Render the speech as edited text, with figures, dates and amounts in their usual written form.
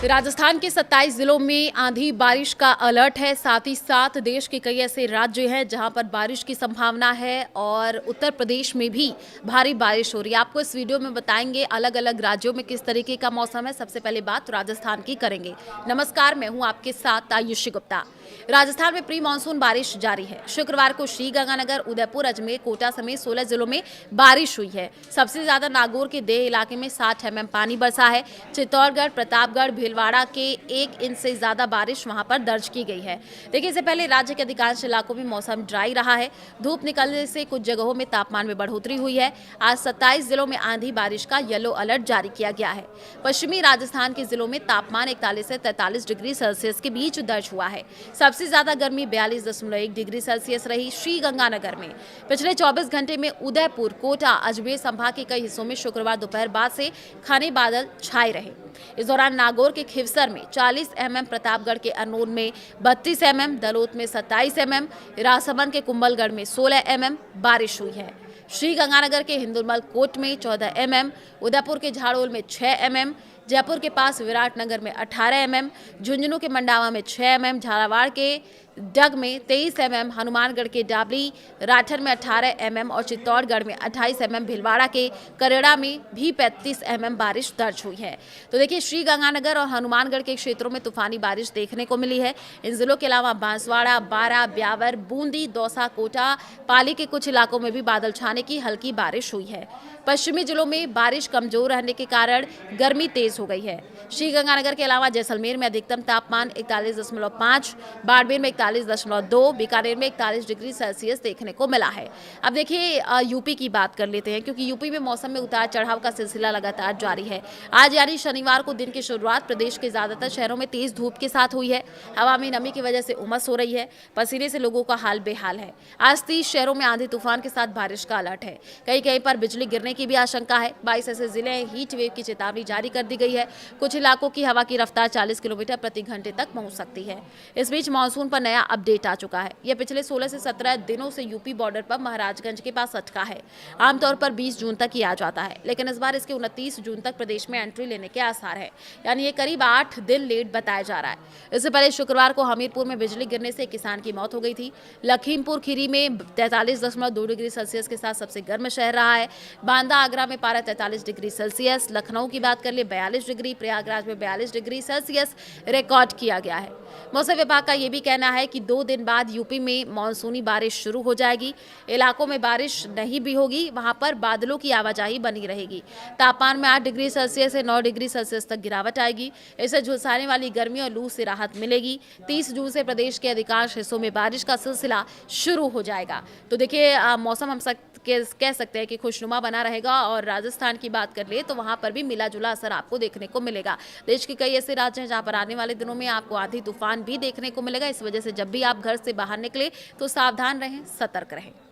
राजस्थान के 27 जिलों में आंधी बारिश का अलर्ट है। साथ ही साथ देश के कई ऐसे राज्य हैं जहां पर बारिश की संभावना है और उत्तर प्रदेश में भी भारी बारिश हो रही है। आपको इस वीडियो में बताएंगे अलग अलग राज्यों में किस तरीके का मौसम है। सबसे पहले बात राजस्थान की करेंगे। नमस्कार, मैं हूं आपके साथ आयुषी गुप्ता। राजस्थान में प्री मानसून बारिश जारी है। शुक्रवार को श्रीगंगानगर, उदयपुर, अजमेर, कोटा समेत 16 जिलों में बारिश हुई है। सबसे ज्यादा नागौर के देह इलाके में 60 mm पानी बरसा है। चित्तौड़गढ़, प्रतापगढ़, भीलवाड़ा के 1 इंच से ज्यादा बारिश वहां पर दर्ज की गई है। देखिए, इससे पहले राज्य के अधिकांश इलाकों में मौसम ड्राई रहा है। धूप निकलने से कुछ जगहों में तापमान में बढ़ोतरी हुई है। आज 27 जिलों में आंधी बारिश का येलो अलर्ट जारी किया गया है। पश्चिमी राजस्थान के जिलों में तापमान 41 से 43 डिग्री सेल्सियस के बीच दर्ज हुआ है। सबसे ज्यादा गर्मी 42.1 डिग्री सेल्सियस रही श्रीगंगानगर में। पिछले 24 घंटे में उदयपुर, कोटा, अजमेर संभाग के कई हिस्सों में शुक्रवार दोपहर बाद से घने बादल छाए रहे। इस दौरान नागौर के खिवसर में 40 mm, प्रतापगढ़ के अनून में 32 mm, दलोत में 27 mm, राजसमंद के कुंभलगढ़ में 16 mm बारिश हुई है। श्रीगंगानगर के हिंदुमल कोट में 14 mm, उदयपुर के झाड़ोल में 6 mm, जयपुर के पास विराटनगर में 18 mm, झुंझुनू के मंडावा में 6 mm, झालावाड़ के डग में 23 mm, हनुमानगढ़ के डाबली राठर में 18 mm और चित्तौड़गढ़ में 28 mm, भीलवाड़ा के करेड़ा में भी 35 mm बारिश दर्ज हुई है। तो देखिए, श्रीगंगानगर और हनुमानगढ़ के क्षेत्रों में तूफानी बारिश देखने को मिली है। इन जिलों के अलावा बांसवाड़ा, बारा, ब्यावर, बूंदी, दौसा, कोटा, पाली के कुछ इलाकों में भी बादल छाने की हल्की बारिश हुई है। पश्चिमी जिलों में बारिश कमजोर रहने के कारण गर्मी तेज हो गई है। श्रीगंगानगर के अलावा जैसलमेर में अधिकतम तापमान 41.5, बाड़मेर में 41.2, बीकानेर में 41 डिग्री सेल्सियस देखने को मिला है। अब देखिए, यूपी की बात कर लेते हैं, क्योंकि यूपी में मौसम में उतार चढ़ाव का सिलसिला लगातार जारी है। आज यानी शनिवार को दिन की शुरुआत प्रदेश के ज्यादातर शहरों में तेज धूप के साथ हुई है। हवा में नमी की वजह से उमस हो रही है। पसीने से लोगों का हाल बेहाल है। आज 30 शहरों में आंधी तूफान के साथ बारिश का अलर्ट है। कहीं कहीं पर बिजली गिरने की भी आशंका है। 22 ऐसे जिले हैं हीट वेव की चेतावनी जारी कर दी गई है। कुछ इलाकों की हवा की रफ्तार 40 किलोमीटर प्रति घंटे तक पहुंच सकती है। इस बीच मानसून पर नया अपडेट आ चुका है। यह पिछले 16 से 17 दिनों से यूपी बॉर्डर पर महाराजगंज के पास अटका है। आमतौर पर 20 जून तक ही आ जाता है, लेकिन इस बार इसके 29 जून तक प्रदेश में एंट्री लेने के आसार है। यानी ये करीब 8 दिन लेट बताया जा रहा है। इससे पहले शुक्रवार को हमीरपुर में बिजली गिरने से एक किसान की मौत हो गई थी। लखीमपुर खीरी में 43.2 डिग्री सेल्सियस के साथ सबसे गर्म शहर रहा है। बांदा आगरा में पारा 43 डिग्री सेल्सियस, लखनऊ की बात कर ले 42 डिग्री, प्रयागराज में 42 डिग्री सेल्सियस रिकॉर्ड किया गया है। मौसम विभाग का यह भी कहना है कि 2 दिन बाद यूपी में मानसूनी बारिश शुरू हो जाएगी। इलाकों में बारिश नहीं भी होगी, वहां पर बादलों की आवाजाही बनी रहेगी। तापमान में 8 डिग्री सेल्सियस से 9 डिग्री सेल्सियस तक गिरावट आएगी। इससे झुलसाने वाली गर्मी और लू से राहत मिलेगी। 30 जून से प्रदेश के अधिकांश हिस्सों में बारिश का सिलसिला शुरू हो जाएगा। तो देखिए, मौसम हम कह सकते हैं कि खुशनुमा बना रहेगा। और राजस्थान की बात कर ले तो वहां पर भी मिला जुला असर आपको देखने को मिलेगा। देश के कई ऐसे राज्य हैं जहां पर आने वाले दिनों में आपको आंधी तूफान भी देखने को मिलेगा। इस वजह से जब भी आप घर से बाहर निकले तो सावधान रहें, सतर्क रहें।